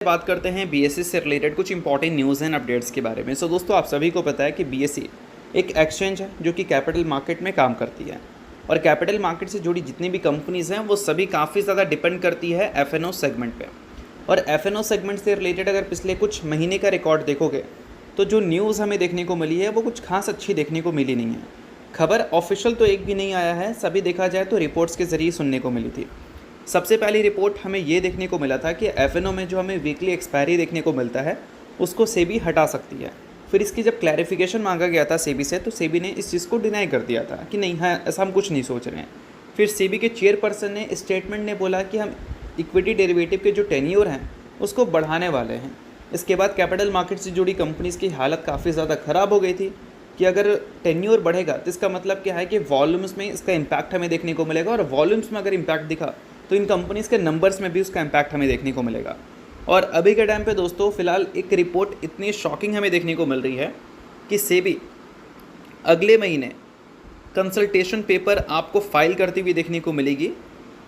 बात करते हैं बीएसई से रिलेटेड कुछ इंपॉर्टेंट न्यूज़ एंड अपडेट्स के बारे में। सो दोस्तों, आप सभी को पता है कि बीएसई एक एक्सचेंज है जो कि कैपिटल मार्केट में काम करती है, और कैपिटल मार्केट से जुड़ी जितनी भी कंपनीज़ हैं वो सभी काफ़ी ज़्यादा डिपेंड करती है एफएनओ सेगमेंट पे। और एफएनओ सेगमेंट से रिलेटेड अगर पिछले कुछ महीने का रिकॉर्ड देखोगे तो जो न्यूज़ हमें देखने को मिली है वो कुछ खास अच्छी देखने को मिली नहीं है। खबर ऑफिशियल तो एक भी नहीं आया है, सभी देखा जाए तो रिपोर्ट्स के ज़रिए सुनने को मिली थी। सबसे पहली रिपोर्ट हमें ये देखने को मिला था कि एफएनओ में जो हमें वीकली एक्सपायरी देखने को मिलता है उसको सेबी हटा सकती है। फिर इसकी जब क्लैरिफिकेशन मांगा गया था सेबी से, तो सेबी ने इस चीज़ को डिनाई कर दिया था कि नहीं, हाँ ऐसा हम कुछ नहीं सोच रहे हैं। फिर सेबी के चेयरपर्सन ने स्टेटमेंट ने बोला कि हम इक्विटी डेरिवेटिव के जो टेन्योर हैं उसको बढ़ाने वाले हैं। इसके बाद कैपिटल मार्केट से जुड़ी कंपनीज़ की हालत काफ़ी ज़्यादा ख़राब हो गई थी कि अगर टेन्योर बढ़ेगा तो इसका मतलब क्या है कि वॉल्यूम्स में इसका इम्पैक्ट हमें देखने को मिलेगा, और वॉल्यूम्स में अगर इम्पैक्ट दिखा तो इन कंपनीज़ के नंबर्स में भी उसका इम्पैक्ट हमें देखने को मिलेगा। और अभी के टाइम पे दोस्तों फ़िलहाल एक रिपोर्ट इतनी शॉकिंग हमें देखने को मिल रही है कि सेबी अगले महीने कंसल्टेशन पेपर आपको फाइल करती हुई देखने को मिलेगी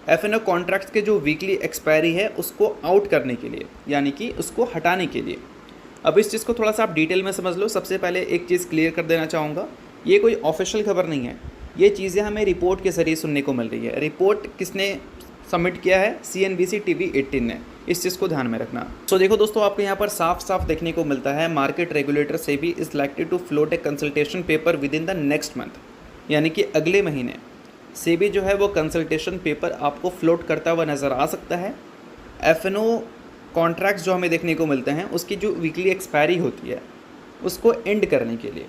एफएनओ कॉन्ट्रैक्ट्स के जो वीकली एक्सपायरी है उसको आउट करने के लिए, यानी कि उसको हटाने के लिए। अब इस चीज़ को थोड़ा सा आप डिटेल में समझ लो। सबसे पहले एक चीज़ क्लियर कर देना चाहूँगा, ये कोई ऑफिशियल खबर नहीं है, ये चीज़ें हमें रिपोर्ट के ज़रिए सुनने को मिल रही है। रिपोर्ट किसने सबमिट किया है? CNBC TV18 ने। इस चीज़ को ध्यान में रखना। सो देखो दोस्तों, आपको यहाँ पर साफ साफ देखने को मिलता है market regulator SEBI is likely to float a consultation paper within the next month, यानी कि अगले महीने सेबी जो है वो कंसल्टेशन पेपर आपको फ्लोट करता हुआ नज़र आ सकता है। एफएनओ कॉन्ट्रैक्ट्स जो हमें देखने को मिलते हैं उसकी जो वीकली एक्सपायरी होती है उसको एंड करने के लिए।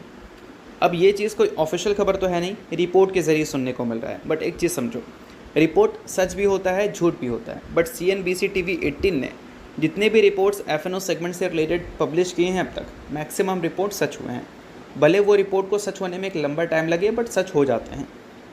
अब ये चीज़ कोई ऑफिशियल खबर तो है नहीं, रिपोर्ट के ज़रिए सुनने को मिल रहा है। बट एक चीज़ समझो, रिपोर्ट सच भी होता है, झूठ भी होता है। बट CNBC TV18 ने जितने भी रिपोर्ट्स एफएनओ सेगमेंट से रिलेटेड पब्लिश किए हैं अब तक, मैक्सिमम रिपोर्ट सच हुए हैं। भले वो रिपोर्ट को सच होने में एक लंबा टाइम लगे, बट सच हो जाते हैं।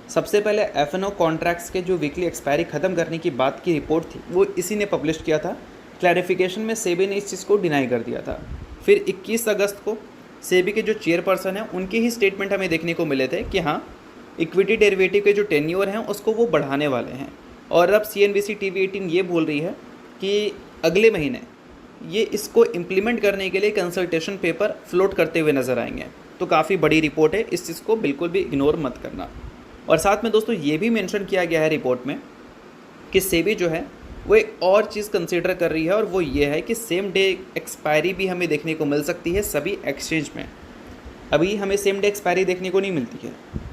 सबसे पहले एफएनओ कॉन्ट्रैक्ट्स के जो वीकली एक्सपायरी ख़त्म करने की बात की रिपोर्ट थी वो इसी ने पब्लिश किया था। क्लैरिफिकेशन में सेबी ने इस चीज़ को डिनाई कर दिया था। फिर 21 अगस्त को सेबी के जो चेयरपर्सन हैं उनके ही स्टेटमेंट हमें देखने को मिले थे कि हाँ, इक्विटी डेरिवेटिव के जो टेन्योर हैं उसको वो बढ़ाने वाले हैं। और अब CNBC TV18 ये बोल रही है कि अगले महीने ये इसको इम्प्लीमेंट करने के लिए कंसल्टेशन पेपर फ्लोट करते हुए नज़र आएंगे। तो काफ़ी बड़ी रिपोर्ट है, इस चीज़ को बिल्कुल भी इग्नोर मत करना। और साथ में दोस्तों ये भी मेंशन किया गया है रिपोर्ट में कि सेबी जो है वो एक और चीज़ कंसीडर कर रही है, और वो ये है कि सेम डे एक्सपायरी भी हमें देखने को मिल सकती है सभी एक्सचेंज में। अभी हमें सेम डे एक्सपायरी देखने को नहीं मिलती है,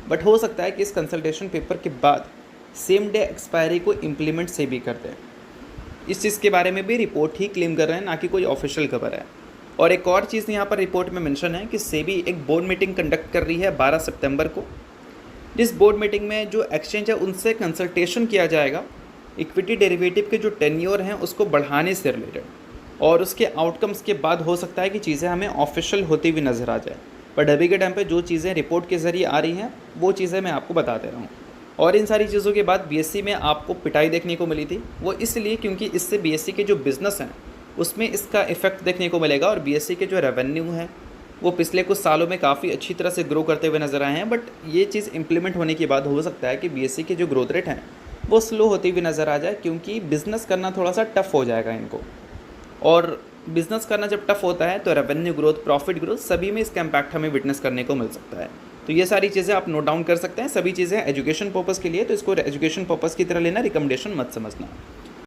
बट हो सकता है कि इस कंसल्टेशन पेपर के बाद सेम डे एक्सपायरी को इम्प्लीमेंट सेबी कर दें। इस चीज़ के बारे में भी रिपोर्ट ही क्लेम कर रहे हैं, ना कि कोई ऑफिशियल खबर है। और एक और चीज़ यहाँ पर रिपोर्ट में मेंशन है कि सेबी एक बोर्ड मीटिंग कंडक्ट कर रही है 12 सितंबर को। जिस बोर्ड मीटिंग में जो एक्सचेंज है उनसे कंसल्टेशन किया जाएगा इक्विटी डेरिवेटिव के जो टेन्योर हैं उसको बढ़ाने से रिलेटेड, और उसके आउटकम्स के बाद हो सकता है कि चीज़ें हमें ऑफिशियल होती हुई नज़र आ जाए। बट अभी के टाइम पे जो चीज़ें रिपोर्ट के ज़रिए आ रही हैं वो चीज़ें मैं आपको बता दे रहा हूँ। और इन सारी चीज़ों के बाद बीएसई में आपको पिटाई देखने को मिली थी, वो इसलिए क्योंकि इससे बीएसई के जो बिज़नेस हैं उसमें इसका इफ़ेक्ट देखने को मिलेगा। और बीएसई के जो रेवेन्यू है वो पिछले कुछ सालों में काफ़ी अच्छी तरह से ग्रो करते हुए नज़र आए हैं। बट ये चीज़ इंप्लीमेंट होने के बाद हो सकता है कि बीएसई के जो ग्रोथ रेट हैं वो स्लो होती हुई नज़र आ जाए, क्योंकि बिज़नेस करना थोड़ा सा टफ हो जाएगा इनको। और बिज़नेस करना जब टफ होता है तो रेवेन्यू ग्रोथ, प्रॉफिट ग्रोथ सभी में इसका इम्पैक्ट हमें विटनेस करने को मिल सकता है। तो ये सारी चीज़ें आप नोट डाउन कर सकते हैं। सभी चीज़ें एजुकेशन पर्पज़ के लिए, तो इसको एजुकेशन पर्पज़ की तरह लेना, रिकमेंडेशन मत समझना।